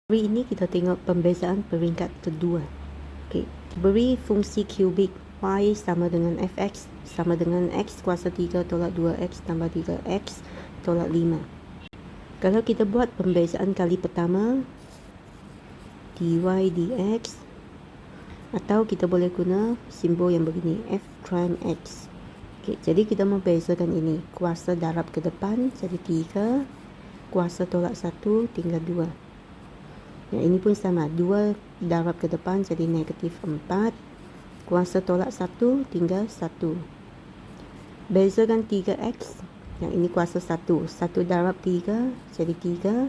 Hari ini kita tengok pembezaan peringkat kedua. Okey, beri fungsi kubik y sama dengan fx sama dengan x kuasa 3 tolak 2x tambah 3x tolak 5. Kalau kita buat pembezaan kali pertama, dy dx, atau kita boleh guna simbol yang begini, f prime x. Okey, jadi kita membezakan ini, kuasa darab ke depan jadi 3, kuasa tolak 1 tinggal 2. Yang ini pun sama, 2 darab ke depan jadi negatif 4, kuasa tolak 1 tinggal 1. Bezakan 3x, yang ini kuasa 1, 1 darab 3 jadi 3,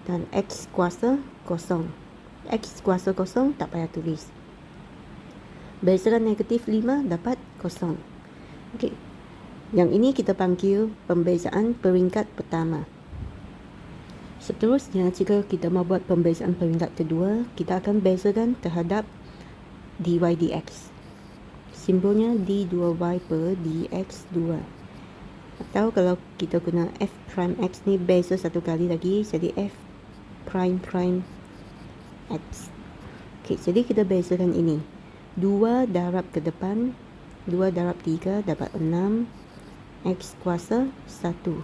dan x kuasa 0. X kuasa 0 tak payah tulis. Bezakan negatif 5 dapat 0. Okey, yang ini kita panggil pembezaan peringkat pertama. Seterusnya, jika kita mau buat pembezaan peringkat kedua, kita akan bezakan terhadap dy dx. Simbolnya d2y per dx2. Atau kalau kita guna f prime x ni beza satu kali lagi, jadi f prime prime x. Okey, jadi kita bezakan ini. 2 darab ke depan, 2 darab 3 dapat 6, x kuasa 1.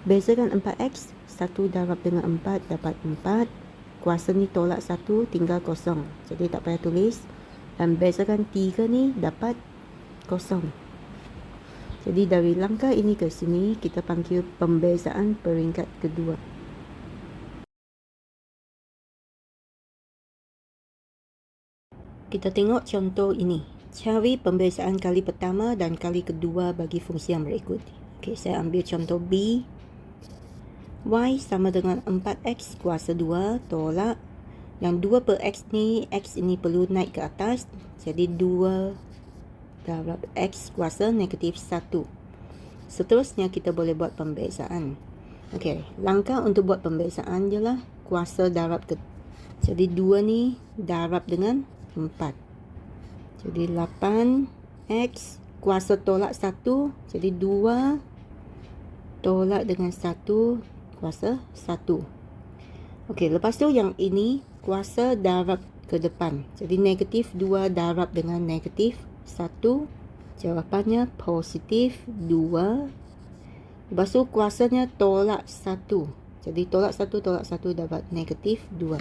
Bezakan 4x, 1 darab dengan 4 dapat 4. Kuasa ni tolak 1 tinggal 0. Jadi tak payah tulis. Dan bezakan 3 ni dapat 0. Jadi dari langkah ini ke sini, kita panggil pembezaan peringkat kedua. Kita tengok contoh ini. Cari pembezaan kali pertama dan kali kedua bagi fungsi yang berikut. Okey, saya ambil contoh B. Y sama dengan 4x kuasa 2 tolak yang 2 per x ni, x ini perlu naik ke atas, jadi 2 darab x kuasa negatif 1. Seterusnya kita boleh buat pembezaan. Okey, langkah untuk buat pembezaan ialah kuasa darab ke, jadi 2 ni darab dengan 4, jadi 8x kuasa tolak 1, jadi 2 tolak dengan 1 kuasa 1. Okey, lepas tu yang ini kuasa darab ke depan. Jadi negatif 2 darab dengan negatif 1. Jawapannya positif 2. Lepas tu kuasanya tolak 1. Jadi tolak 1 dapat negatif 2.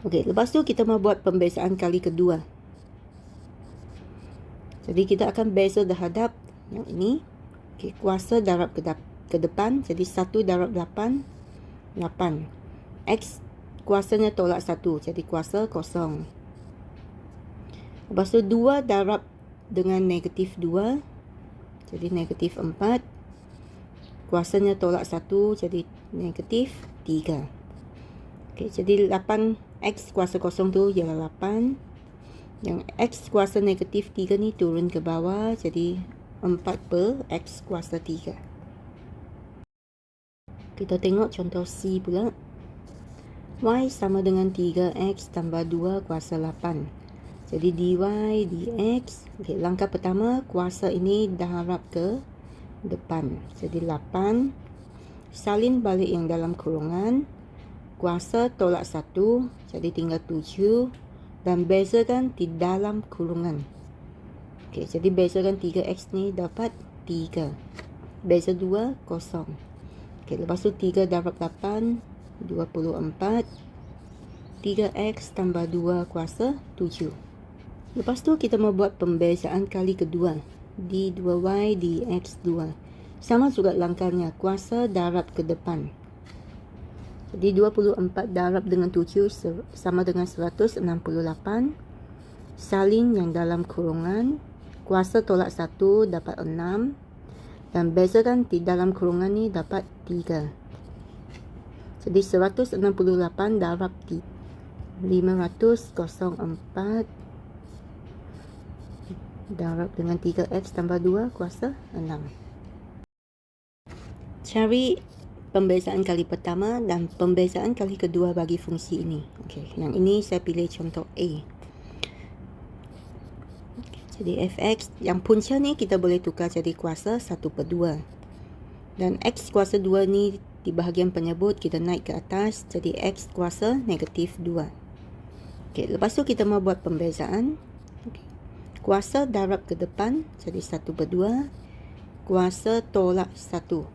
Okey, lepas tu kita mau buat pembezaan kali kedua. Jadi kita akan beza terhadap yang ini. Okey, kuasa darab ke depan, jadi 1 darab 8, 8. X kuasanya tolak 1, jadi kuasa 0. Lepas tu 2 darab dengan negatif 2, jadi negatif 4. Kuasanya tolak 1, jadi negatif 3. Okey, jadi 8x kuasa 0 tu ialah 8. Yang x kuasa negatif 3 ni turun ke bawah, jadi 4 per x kuasa 3. Kita tengok contoh C pula. Y sama dengan 3x tambah 2 kuasa 8. Jadi dy dx. Okay, langkah pertama, kuasa ini darab ke depan. Jadi 8. Salin balik yang dalam kurungan. Kuasa tolak 1. Jadi tinggal 7. Dan bezakan di dalam kurungan. Okay, jadi bezakan 3x ni dapat 3. Beza 2, 0. Okay, lepas tu 3 darab 8, 24. 3x tambah 2 kuasa 7. Lepas tu kita mau buat pembezaan kali kedua. d2y dx2. Sama juga langkahnya, kuasa darab ke depan. Jadi 24 darab dengan 7 sama dengan 168. Salin yang dalam kurungan. Kuasa tolak 1 dapat 6. Dan bezakan di dalam kurungan ni dapat 3. Jadi 168 darab 504 darab dengan 3x tambah 2 kuasa 6. Cari pembezaan kali pertama dan pembezaan kali kedua bagi fungsi ini. Okey, yang ini saya pilih contoh A. Jadi fx yang punca ni kita boleh tukar jadi kuasa 1/2. Dan x kuasa 2 ni di bahagian penyebut kita naik ke atas jadi X kuasa negatif 2. Okey, lepas tu kita mau buat pembezaan. Okey. Kuasa darab ke depan jadi 1/2. Kuasa tolak 1.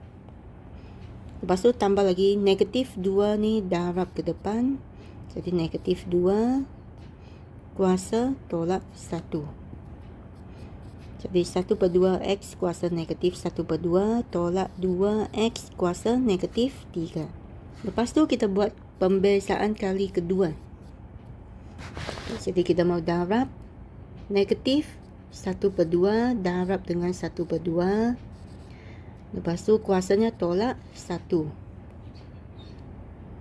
Lepas tu tambah lagi negatif 2 ni darab ke depan. Jadi negatif 2 kuasa tolak 1. Jadi 1/2 X kuasa negatif 1/2 tolak 2X kuasa negatif 3. Lepas tu kita buat pembezaan kali kedua. Jadi kita mau darab negatif 1/2 darab dengan 1/2. Lepas tu kuasanya tolak 1.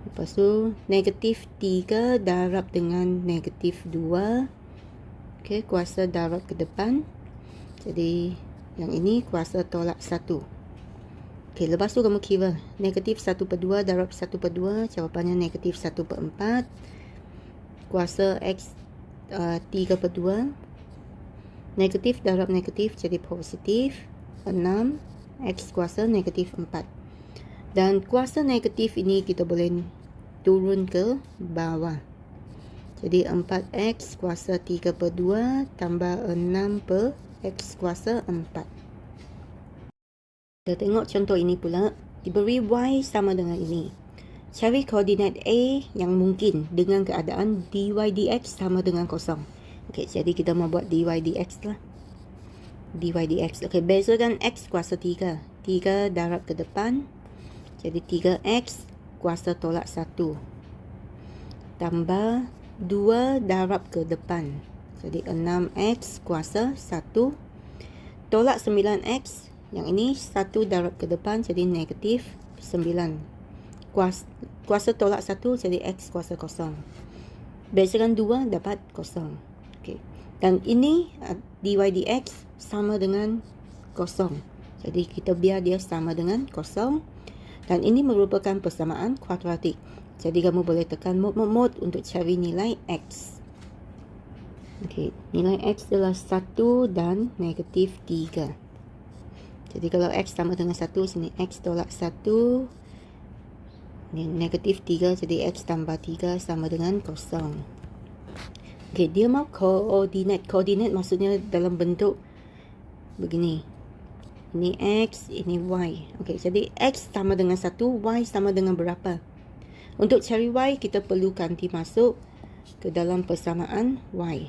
Lepas tu negatif 3 darab dengan negatif 2. Okey, kuasa darab ke depan. Jadi yang ini kuasa tolak 1. Okey, lepas tu kamu kira negatif 1/2 darab 1/2, jawapannya negatif 1/4. Kuasa X 3/2. Negatif darab negatif jadi positif 6. X kuasa negatif 4. Dan kuasa negatif ini kita boleh turun ke bawah. Jadi 4X kuasa 3/2 tambah 6/X kuasa 4. Kita tengok contoh ini pula. Diberi Y sama dengan ini. Cari koordinat A yang mungkin dengan keadaan dy dx sama dengan kosong. Okey, jadi kita mau buat dy dx lah. Dy dx. Okey, bezakan X kuasa 3. 3 darab ke depan. Jadi 3X kuasa tolak 1. Tambah 2 darab ke depan. Jadi 6X kuasa 1. Tolak 9X. Yang ini 1 darab ke depan jadi negatif 9. Kuasa tolak 1 jadi X kuasa kosong. Bezakan 2 dapat kosong. Okay. Dan ini dy dx sama dengan kosong. Jadi kita biar dia sama dengan kosong. Dan ini merupakan persamaan kuadratik. Jadi kamu boleh tekan mod untuk cari nilai X. Okey, nilai X adalah 1 dan negatif 3. Jadi kalau X sama dengan 1, sini X tolak 1. Ini negatif 3, jadi X tambah 3 sama dengan kosong. Okey, dia mau koordinat. Koordinat maksudnya dalam bentuk begini. Ini X, ini Y. Okey, jadi X sama dengan 1, Y sama dengan berapa? Untuk cari Y, kita perlu ganti masuk ke dalam persamaan Y.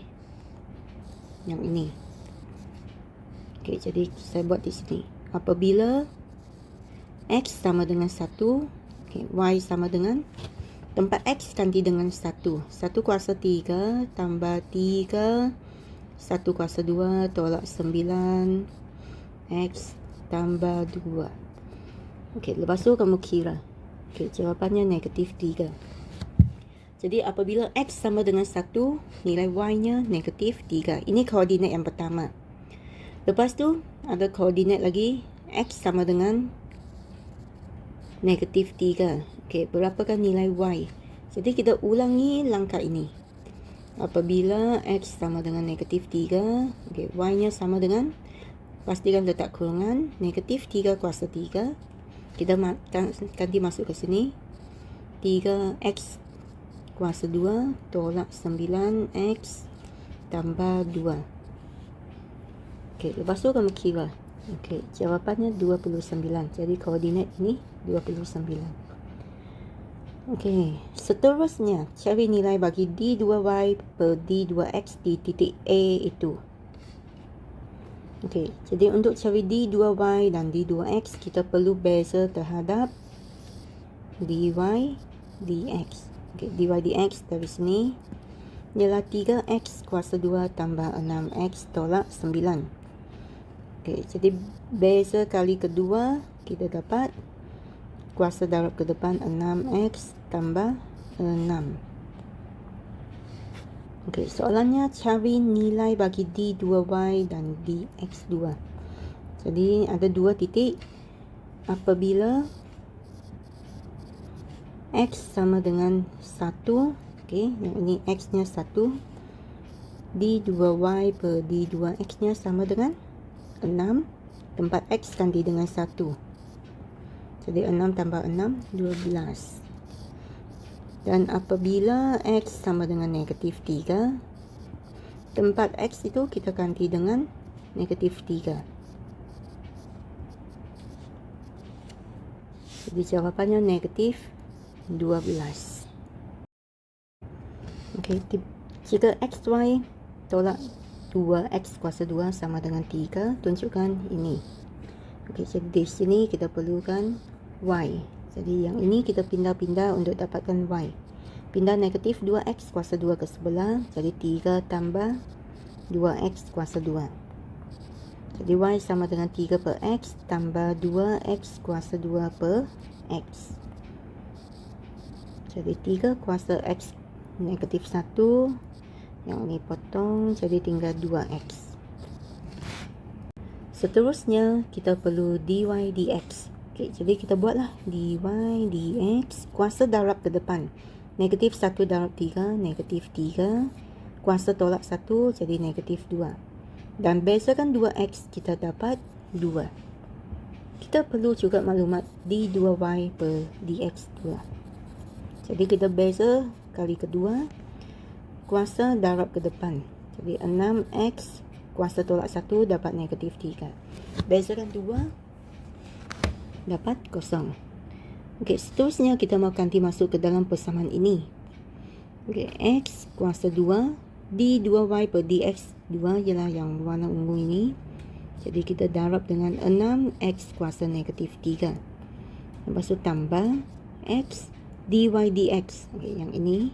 Yang ini. Okey, jadi saya buat di sini. Apabila X sama dengan 1, okay, Y sama dengan tempat X ganti dengan 1. 1 kuasa 3 tambah 3. 1 kuasa 2 tolak 9. X tambah 2. Okey, lepas tu kamu kira. Okey, jawapannya negatif 3. Jadi apabila X sama dengan 1, nilai Y-nya negatif 3. Ini koordinat yang pertama. Lepas tu ada koordinat lagi. X sama dengan negatif 3. Okey, berapakah nilai Y? Jadi kita ulangi langkah ini. Apabila X sama dengan negatif 3, okey, Y-nya sama dengan, pastikan letak kurungan, negatif 3 kuasa 3. Kita ganti masuk ke sini. 3X kuasa 2 tolak 9X tambah 2. Okey, lepas tu kamu kira. Okey, jawapannya 29. Jadi koordinat ini 29. Okey, seterusnya cari nilai bagi d2y per d2x di titik A itu. Okey, jadi untuk cari d2y dan d2x, kita perlu beza terhadap dy dx. Okey, dy dx dari sini ialah 3x kuasa 2 tambah 6x tolak 9. Okey, jadi beza kali kedua kita dapat kuasa darab ke depan 6x tambah 6. Okey, soalannya cari nilai bagi d2y dan dx2. Jadi ada dua titik. Apabila x sama dengan 1, okey, yang ini x-nya 1, d2y per d2x-nya sama dengan 6. Tempat x ganti dengan 1. Jadi 6 tambah 6, 12. Dan apabila X sama dengan negatif 3, tempat X itu kita ganti dengan negatif 3. Jadi jawapannya negatif 12. Okey, jika X, Y tolak 2X kuasa 2 sama dengan 3, tunjukkan ini. Okey, jadi di sini kita perlukan Y. Jadi yang ini kita pindah-pindah untuk dapatkan Y. Pindah negatif 2X kuasa 2 ke sebelah, jadi 3 tambah 2X kuasa 2. Jadi Y sama dengan 3 per X tambah 2X kuasa 2 per X. Jadi 3 kuasa X negatif 1. Yang ini potong, jadi tinggal 2X. Seterusnya, kita perlu dy dx. Okey, jadi kita buatlah dy dx. Kuasa darab ke depan. Negatif 1 darab 3, negatif 3. Kuasa tolak 1, jadi negatif 2. Dan bezakan 2x, kita dapat 2. Kita perlu juga maklumat d2y per dx2. Jadi kita beza kali kedua. Kuasa darab ke depan. Jadi 6x kuasa tolak 1 dapat negatif 3. Bezakan 2 dapat kosong. Okey, seterusnya kita mau ganti masuk ke dalam persamaan ini. Okey, x kuasa 2 d2y per dx2 ialah yang warna ungu ini. Jadi kita darab dengan 6x kuasa negatif 3. Lepas tu tambah x dy dx. Okey, yang ini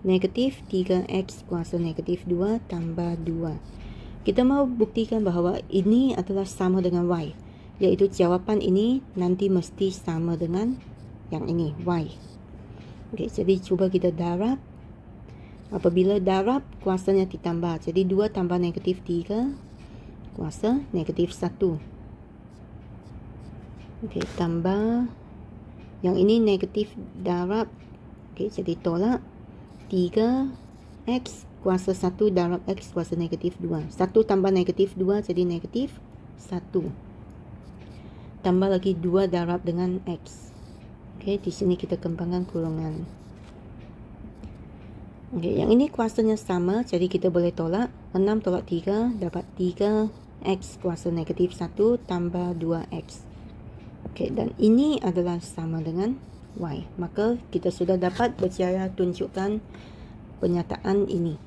negatif 3x kuasa negatif 2 tambah 2. Kita mau buktikan bahawa ini adalah sama dengan y. Iaitu jawapan ini nanti mesti sama dengan yang ini, y. Okey, jadi cuba kita darab. Apabila darab, kuasanya ditambah. Jadi 2 tambah negatif 3, kuasa negatif 1. Okey, tambah. Yang ini negatif darab. Okey, jadi tolak. 3x kuasa 1 darab x kuasa negatif 2. 1 tambah negatif 2 jadi negatif 1. Tambah lagi 2 darab dengan x. Okey, di sini kita kembangkan kurungan. Okey, yang ini kuasanya sama, jadi kita boleh tolak. 6 tolak 3 dapat 3x kuasa negatif 1 tambah 2x. Okey, dan ini adalah sama dengan y. Maka kita sudah dapat berjaya tunjukkan pernyataan ini.